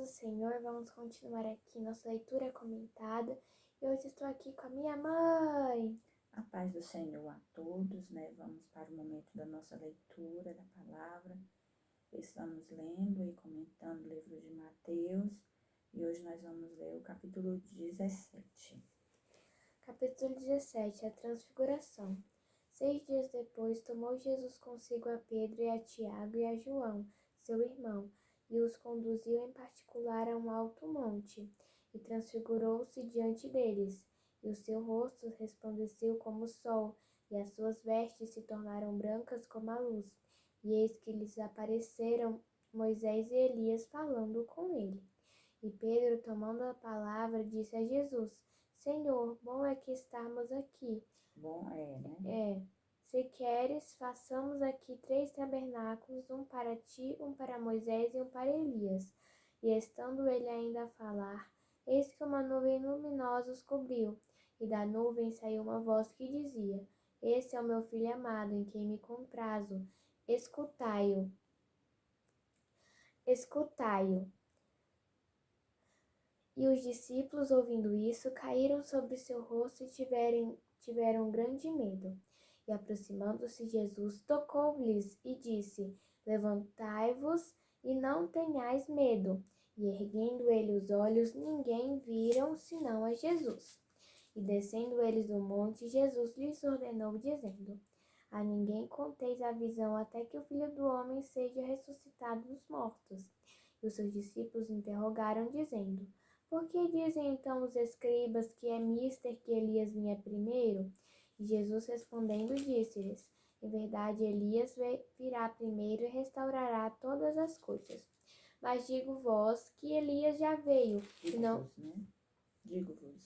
Senhor, vamos continuar aqui nossa leitura comentada. E hoje estou aqui com a minha mãe. A paz do Senhor a todos, né? Vamos para o momento da nossa leitura da palavra. Estamos lendo e comentando o livro de Mateus e hoje nós vamos ler o capítulo 17. Capítulo 17, a Transfiguração. 6 dias depois, tomou Jesus consigo a Pedro e a Tiago e a João, seu irmão, e os conduziu em particular a um alto monte, e transfigurou-se diante deles. E o seu rosto resplandeceu como o sol, e as suas vestes se tornaram brancas como a luz. E eis que lhes apareceram Moisés e Elias falando com ele. E Pedro, tomando a palavra, disse a Jesus: Senhor, bom é que estarmos aqui. Bom né? Se queres, façamos aqui 3 tabernáculos, um para ti, um para Moisés e um para Elias. E estando ele ainda a falar, eis que uma nuvem luminosa os cobriu, e da nuvem saiu uma voz que dizia: Esse é o meu filho amado, em quem me comprazo. Escutai-o. Escutai-o. E os discípulos, ouvindo isso, caíram sobre seu rosto e tiveram grande medo. E aproximando-se Jesus, tocou-lhes e disse: Levantai-vos e não tenhais medo. E erguendo ele os olhos, ninguém viram senão a Jesus. E descendo eles do monte, Jesus lhes ordenou, dizendo: A ninguém conteis a visão até que o Filho do Homem seja ressuscitado dos mortos. E os seus discípulos interrogaram, dizendo: Por que dizem então os escribas que é mister que Elias vinha primeiro? E Jesus respondendo disse-lhes: Em verdade, Elias virá primeiro e restaurará todas as coisas. Mas digo-vos que Elias já veio e não... Digo-vos.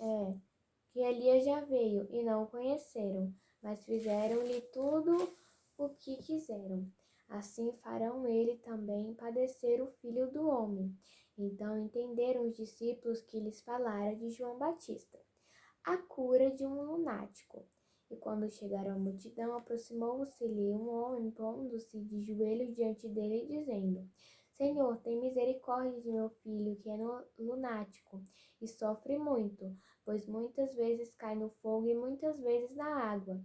Que Elias já veio e não o conheceram, mas fizeram-lhe tudo o que quiseram. Assim farão ele também padecer o Filho do Homem. Então entenderam os discípulos que lhes falara de João Batista, a cura de um lunático. E quando chegaram à multidão, aproximou-se-lhe um homem, pondo-se de joelhos diante dele, dizendo: Senhor, tem misericórdia de meu filho, que é lunático, e sofre muito, pois muitas vezes cai no fogo e muitas vezes na água.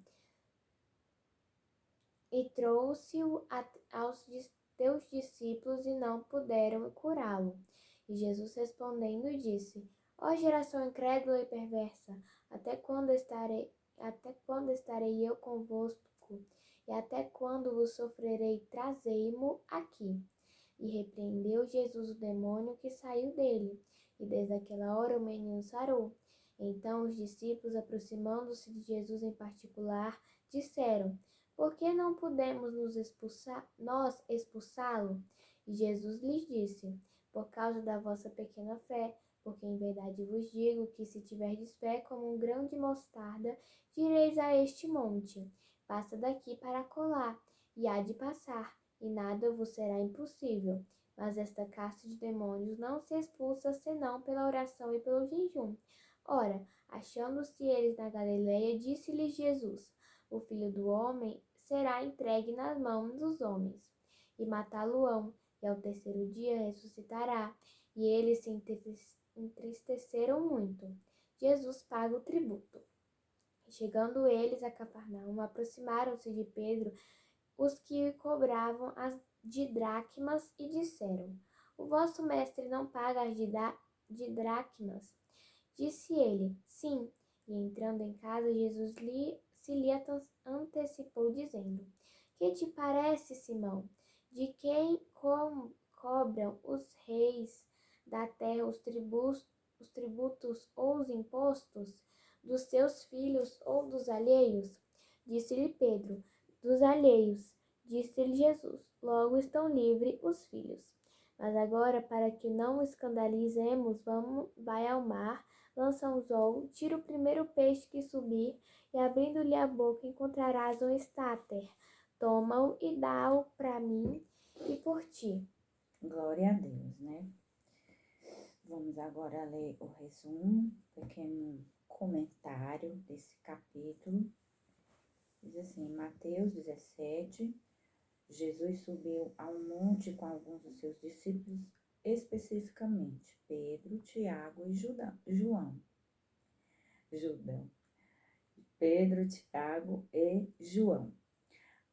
E trouxe-o aos teus discípulos e não puderam curá-lo. E Jesus respondendo disse: Ó geração incrédula e perversa, até quando estarei eu convosco? E até quando vos sofrerei? Trazei-mo aqui. E repreendeu Jesus o demônio que saiu dele, e desde aquela hora o menino sarou. Então os discípulos, aproximando-se de Jesus em particular, disseram: Por que não podemos nós expulsá-lo? E Jesus lhes disse: Por causa da vossa pequena fé, porque em verdade vos digo que se tiverdes fé como um grão de mostarda, direis a este monte: Passa daqui para acolá, e há de passar, e nada vos será impossível. Mas esta casta de demônios não se expulsa senão pela oração e pelo jejum. Ora, achando-se eles na Galileia, disse-lhes Jesus: O Filho do Homem será entregue nas mãos dos homens, e matá-lo-ão, e ao terceiro dia ressuscitará. E eles se entristeceram muito. Jesus paga o tributo. Chegando eles a Cafarnaum, aproximaram-se de Pedro os que cobravam as dracmas e disseram: O vosso mestre não paga as de dracmas? Disse ele: Sim. E entrando em casa, Jesus se lhe antecipou, dizendo: Que te parece, Simão? De quem cobram os reis da terra os tributos ou os impostos? Dos seus filhos ou dos alheios? Disse-lhe Pedro: Dos alheios. Disse-lhe Jesus: Logo estão livres os filhos. Mas agora, para que não escandalizemos, vai ao mar, lança um anzol, tira o primeiro peixe que subir, e abrindo-lhe a boca encontrarás um estáter. Toma-o e dá-o para mim e por ti. Glória a Deus, né? Vamos agora ler o resumo, pequeno comentário desse capítulo. Diz assim, Mateus 17, Jesus subiu a um monte com alguns dos seus discípulos especificamente Pedro, Tiago e João. Pedro, Tiago e João.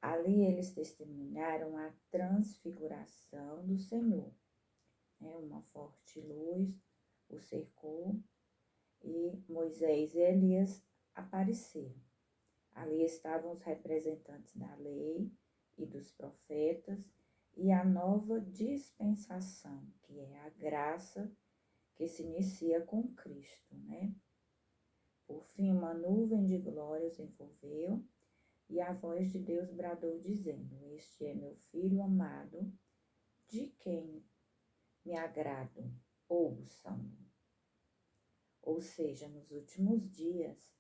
Ali eles testemunharam a transfiguração do Senhor. Uma forte luz o cercou e Moisés e Elias apareceram. Ali estavam os representantes da lei e dos profetas e a nova dispensação, que é a graça que se inicia com Cristo, Por fim, uma nuvem de glória os envolveu e a voz de Deus bradou dizendo: Este é meu filho amado, de quem me agrado, ouçam-no. Ou seja, nos últimos dias,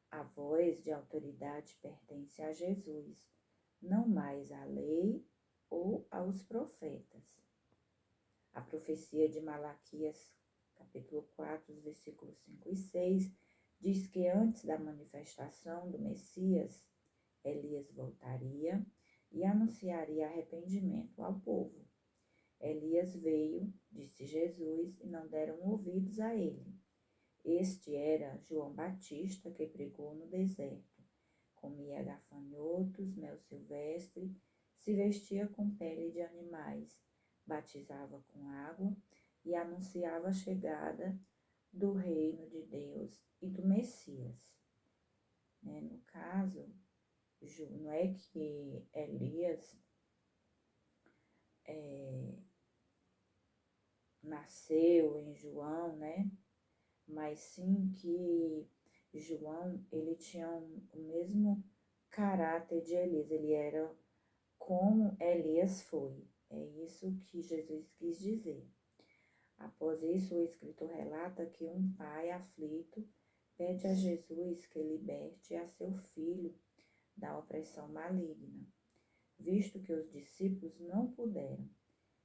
a voz de autoridade pertence a Jesus, não mais à lei ou aos profetas. A profecia de Malaquias, capítulo 4, versículos 5 e 6, diz que antes da manifestação do Messias, Elias voltaria e anunciaria arrependimento ao povo. Elias veio, disse Jesus, e não deram ouvidos a ele. Este era João Batista, que pregou no deserto. Comia gafanhotos, mel silvestre, se vestia com pele de animais, batizava com água e anunciava a chegada do reino de Deus e do Messias. No caso, não é que Elias nasceu em João, mas sim que João, ele tinha o mesmo caráter de Elias, ele era como Elias foi. É isso que Jesus quis dizer. Após isso, o escritor relata que um pai aflito pede a Jesus que liberte a seu filho da opressão maligna. Visto que os discípulos não puderam,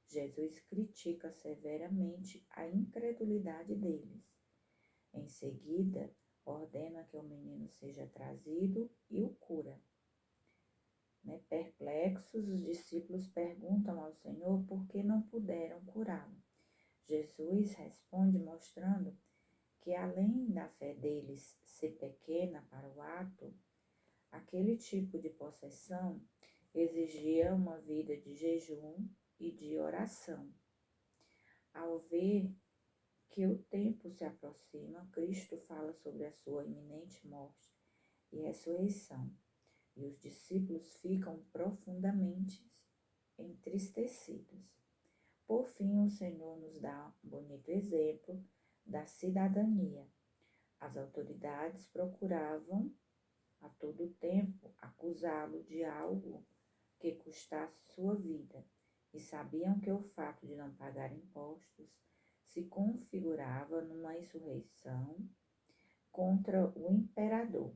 Jesus critica severamente a incredulidade deles. Em seguida, ordena que o menino seja trazido e o cura. Perplexos, os discípulos perguntam ao Senhor por que não puderam curá-lo. Jesus responde mostrando que, além da fé deles ser pequena para o ato, aquele tipo de possessão exigia uma vida de jejum e de oração. Ao ver que o tempo se aproxima, Cristo fala sobre a sua iminente morte e ressurreição, e os discípulos ficam profundamente entristecidos. Por fim, o Senhor nos dá um bonito exemplo da cidadania. As autoridades procuravam a todo tempo acusá-lo de algo que custasse sua vida, e sabiam que o fato de não pagar impostos se configurava numa insurreição contra o imperador.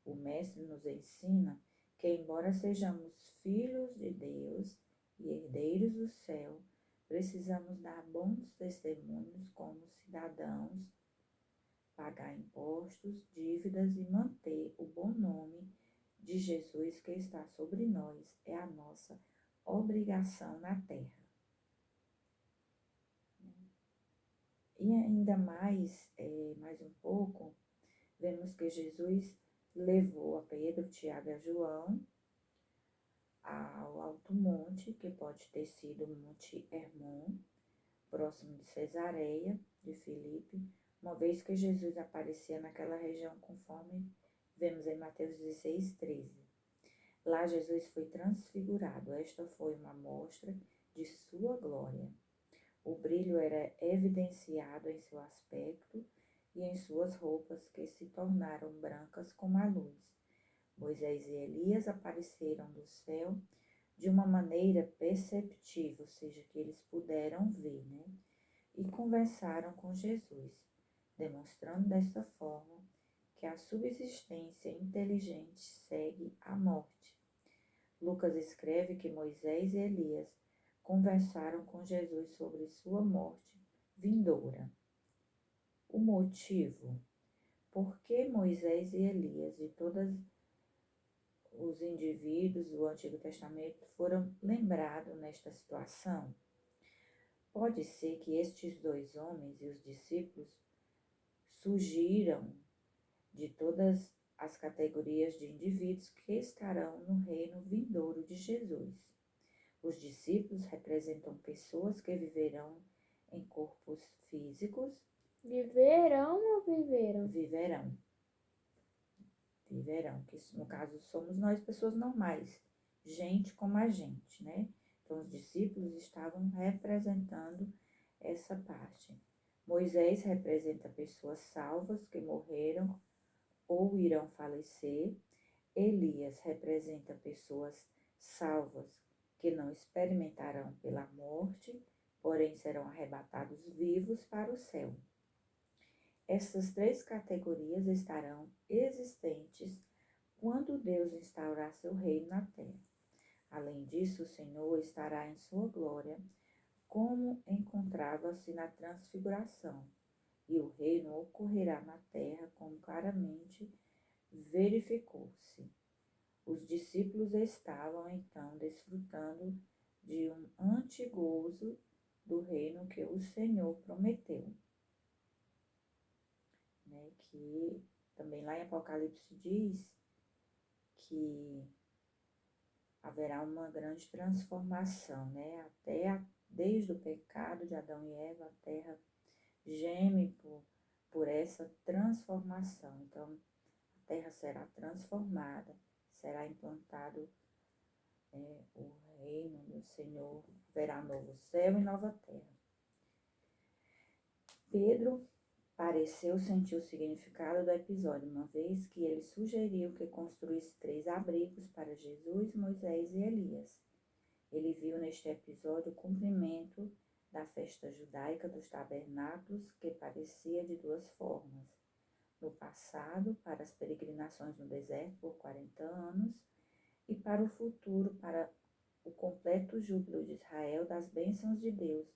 O Mestre nos ensina que, embora sejamos filhos de Deus e herdeiros do céu, precisamos dar bons testemunhos como cidadãos, pagar impostos, dívidas e manter o bom nome de Jesus que está sobre nós. É a nossa obrigação na terra. E ainda mais um pouco, vemos que Jesus levou a Pedro, Tiago e João ao alto monte, que pode ter sido o Monte Hermon, próximo de Cesareia, de Filipe, uma vez que Jesus aparecia naquela região, conforme vemos em Mateus 16, 13. Lá Jesus foi transfigurado. Esta foi uma mostra de sua glória. O brilho era evidenciado em seu aspecto e em suas roupas, que se tornaram brancas como a luz. Moisés e Elias apareceram do céu de uma maneira perceptível, ou seja, que eles puderam ver, e conversaram com Jesus, demonstrando desta forma que a subsistência inteligente segue a morte. Lucas escreve que Moisés e Elias conversaram com Jesus sobre sua morte vindoura. O motivo: por que Moisés e Elias e todos os indivíduos do Antigo Testamento foram lembrados nesta situação? Pode ser que estes dois homens e os discípulos surgiram de todas as categorias de indivíduos que estarão no reino vindouro de Jesus. Os discípulos representam pessoas que viverão em corpos físicos. Viverão ou viveram? Viverão, que no caso somos nós, pessoas normais, gente como a gente, né? Então, os discípulos estavam representando essa parte. Moisés representa pessoas salvas que morreram ou irão falecer. Elias representa pessoas salvas que não experimentarão pela morte, porém serão arrebatados vivos para o céu. Essas três categorias estarão existentes quando Deus instaurar seu reino na terra. Além disso, o Senhor estará em sua glória, como encontrava-se na transfiguração, e o reino ocorrerá na terra, como claramente verificou-se. Os discípulos estavam, então, desfrutando de um antegozo do reino que o Senhor prometeu. Né, que também lá em Apocalipse diz que haverá uma grande transformação, né? Desde o pecado de Adão e Eva, a terra geme por essa transformação. Então, a terra será transformada, será implantado o reino do Senhor, haverá novo céu e nova terra. Pedro pareceu sentir o significado do episódio, uma vez que ele sugeriu que construísse 3 abrigos para Jesus, Moisés e Elias. Ele viu neste episódio o cumprimento da festa judaica dos tabernáculos, que parecia de 2 formas. No passado, para as peregrinações no deserto por 40 anos, e para o futuro, para o completo júbilo de Israel das bênçãos de Deus,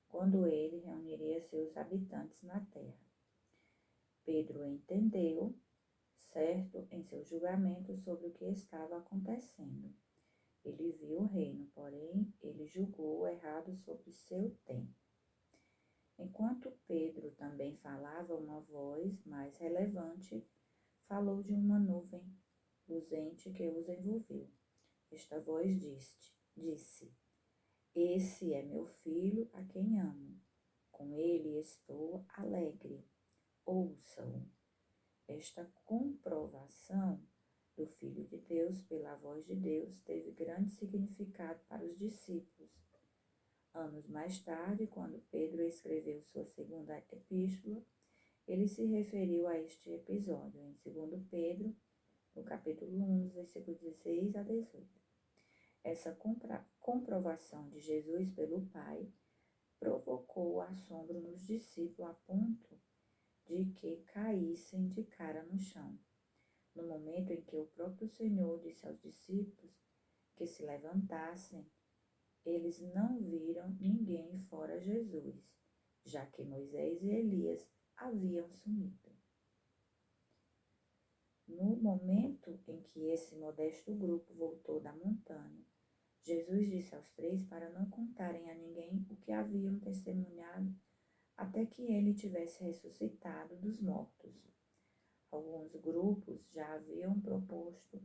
quando ele reuniria seus habitantes na terra. Pedro entendeu, certo, em seu julgamento sobre o que estava acontecendo. Ele viu o reino, porém, ele julgou errado sobre seu tempo. Enquanto Pedro também falava, uma voz mais relevante falou de uma nuvem luzente que os envolveu. Esta voz disse: Esse é meu filho a quem amo. Com ele estou alegre. Ouçam. Esta comprovação do Filho de Deus pela voz de Deus teve grande significado para os discípulos. Anos mais tarde, quando Pedro escreveu sua segunda epístola, ele se referiu a este episódio em 2 Pedro, no capítulo 1, versículos 16 a 18. Essa comprovação de Jesus pelo Pai provocou assombro nos discípulos a ponto de que caíssem de cara no chão. No momento em que o próprio Senhor disse aos discípulos que se levantassem, eles não viram ninguém fora Jesus, já que Moisés e Elias haviam sumido. No momento em que esse modesto grupo voltou da montanha, Jesus disse aos 3 para não contarem a ninguém o que haviam testemunhado até que ele tivesse ressuscitado dos mortos. Alguns grupos já haviam proposto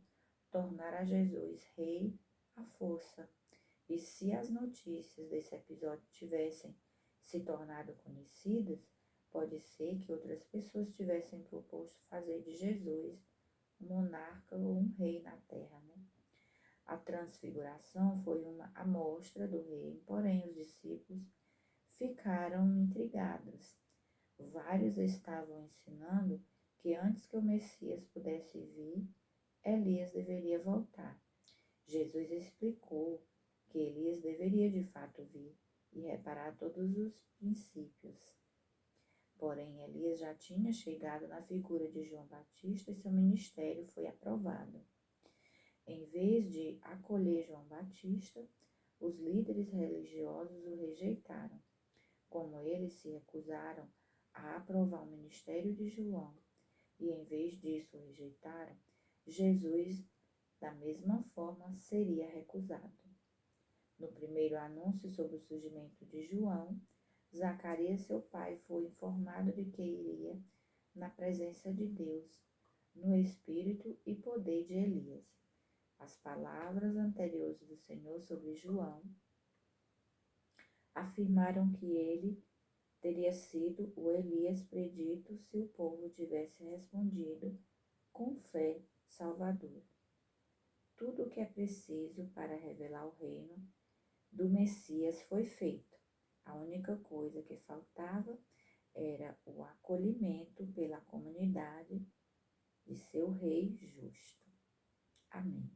tornar a Jesus rei à força, e se as notícias desse episódio tivessem se tornado conhecidas, pode ser que outras pessoas tivessem proposto fazer de Jesus um monarca ou um rei na terra, né? A transfiguração foi uma amostra do reino, porém os discípulos ficaram intrigados. Vários estavam ensinando que antes que o Messias pudesse vir, Elias deveria voltar. Jesus explicou que Elias deveria de fato vir e reparar todos os princípios. Porém, Elias já tinha chegado na figura de João Batista e seu ministério foi aprovado. Em vez de acolher João Batista, os líderes religiosos o rejeitaram. Como eles se recusaram a aprovar o ministério de João e em vez disso o rejeitaram, Jesus, da mesma forma, seria recusado. No primeiro anúncio sobre o surgimento de João, Zacarias, seu pai, foi informado de que iria na presença de Deus, no espírito e poder de Elias. As palavras anteriores do Senhor sobre João afirmaram que ele teria sido o Elias predito se o povo tivesse respondido com fé salvadora. Tudo o que é preciso para revelar o reino do Messias foi feito. A única coisa que faltava era o acolhimento pela comunidade de seu rei justo. Amém.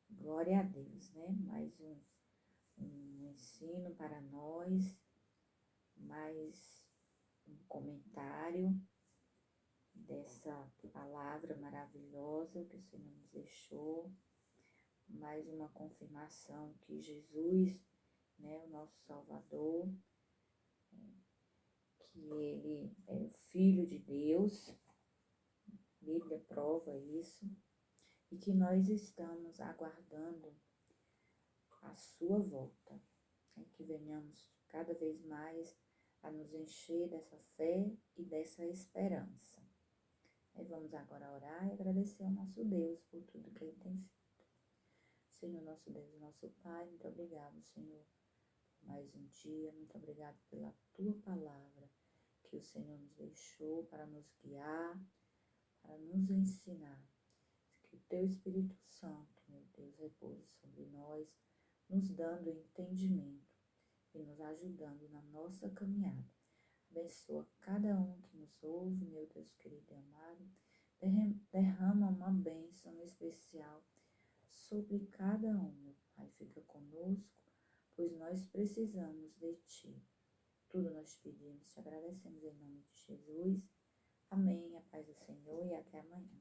Glória a Deus, né? Mais um ensino para nós, mais um comentário dessa palavra maravilhosa que o Senhor nos deixou, mais uma confirmação que Jesus, né, o nosso Salvador, que Ele é o Filho de Deus, a Bíblia prova isso, e que nós estamos aguardando a sua volta, né, que venhamos cada vez mais a nos encher dessa fé e dessa esperança. E vamos agora orar e agradecer ao nosso Deus por tudo que Ele tem feito. Senhor, nosso Deus e nosso Pai, muito obrigado, Senhor, por mais um dia, muito obrigado pela Tua palavra que o Senhor nos deixou para nos guiar, para nos ensinar. Que o Teu Espírito Santo, meu Deus, repouse sobre nós, nos dando entendimento e nos ajudando na nossa caminhada. Abençoa cada um que nos ouve, meu Deus querido e amado. Derrama uma bênção especial sobre cada um, meu Pai. Fica conosco, pois nós precisamos de Ti. Tudo nós te pedimos, te agradecemos em nome de Jesus. Amém. A paz do Senhor e até amanhã.